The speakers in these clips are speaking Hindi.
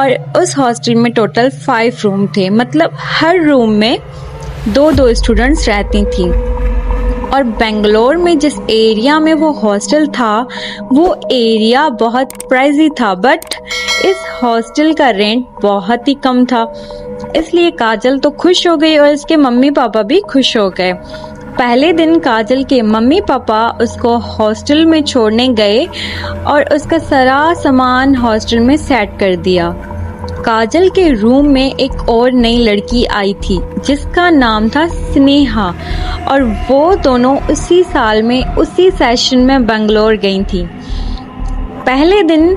और उस हॉस्टल में टोटल 5 रूम थे, मतलब हर रूम में 2-2 स्टूडेंट्स रहती थी। और बेंगलोर में जिस एरिया में वो हॉस्टल था वो एरिया बहुत प्राइजी था, बट इस हॉस्टल का रेंट बहुत ही कम था। इसलिए काजल तो खुश हो गई और इसके मम्मी पापा भी खुश हो गए। पहले दिन काजल के मम्मी पापा उसको हॉस्टल में छोड़ने गए और उसका सारा सामान हॉस्टल में सेट कर दिया। काजल के रूम में एक और नई लड़की आई थी जिसका नाम था स्नेहा, और वो दोनों उसी साल में उसी सेशन में बेंगलोर गई थी। पहले दिन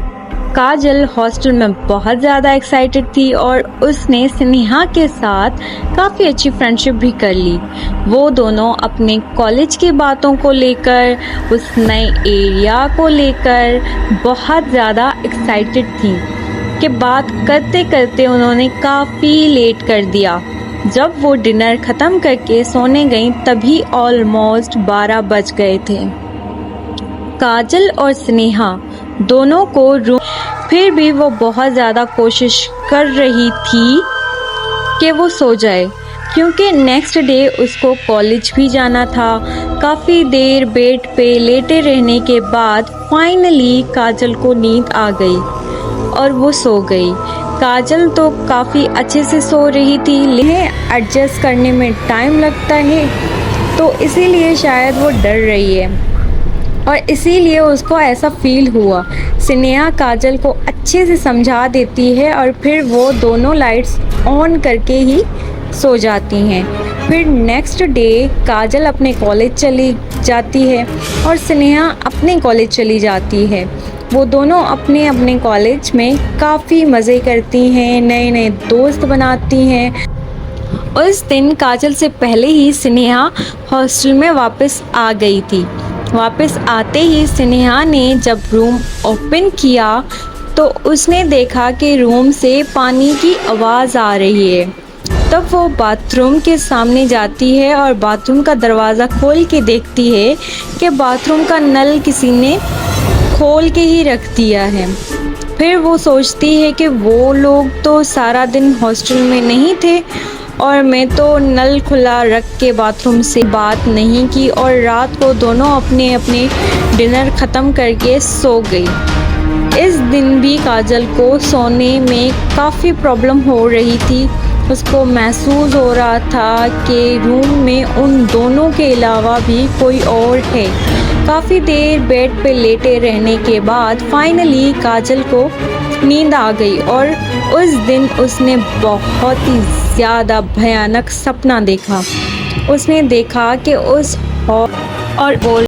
काजल हॉस्टल में बहुत ज़्यादा एक्साइटेड थी और उसने स्नेहा के साथ काफ़ी अच्छी फ्रेंडशिप भी कर ली। वो दोनों अपने कॉलेज की बातों को लेकर, उस नए एरिया को लेकर बहुत ज़्यादा एक्साइटेड थी कि बात करते करते उन्होंने काफ़ी लेट कर दिया। जब वो डिनर ख़त्म करके सोने गईं तभी ऑलमोस्ट 12 बज गए थे। काजल और स्नेहा दोनों को रूम, फिर भी वो बहुत ज़्यादा कोशिश कर रही थी कि वो सो जाए, क्योंकि नेक्स्ट डे उसको कॉलेज भी जाना था। काफ़ी देर बेड पे लेटे रहने के बाद फाइनली काजल को नींद आ गई और वो सो गई। काजल तो काफ़ी अच्छे से सो रही थी, लेकिन एडजस्ट करने में टाइम लगता है तो इसीलिए शायद वो डर रही है और इसीलिए उसको ऐसा फील हुआ। स्नेहा काजल को अच्छे से समझा देती है और फिर वो दोनों लाइट्स ऑन करके ही सो जाती हैं। फिर नेक्स्ट डे काजल अपने कॉलेज चली जाती है और स्नेहा अपने कॉलेज चली जाती है। वो दोनों अपने अपने कॉलेज में काफ़ी मज़े करती हैं, नए नए दोस्त बनाती हैं। उस दिन काजल से पहले ही स्नेहा हॉस्टल में वापस आ गई थी। वापस आते ही स्नेहा ने जब रूम ओपन किया तो उसने देखा कि रूम से पानी की आवाज़ आ रही है। तब वो बाथरूम के सामने जाती है और बाथरूम का दरवाज़ा खोल के देखती है कि बाथरूम का नल किसी ने खोल के ही रख दिया है। फिर वो सोचती है कि वो लोग तो सारा दिन हॉस्टल में नहीं थे और मैं तो नल खुला रख के बाथरूम से बात नहीं की, और रात को दोनों अपने अपने डिनर ख़त्म करके सो गई। इस दिन भी काजल को सोने में काफ़ी प्रॉब्लम हो रही थी। उसको महसूस हो रहा था कि रूम में उन दोनों के अलावा भी कोई और है। काफ़ी देर बेड पे लेटे रहने के बाद फाइनली काजल को नींद आ गई और उस दिन उसने बहुत ही ज़्यादा भयानक सपना देखा। उसने देखा कि उस और बोल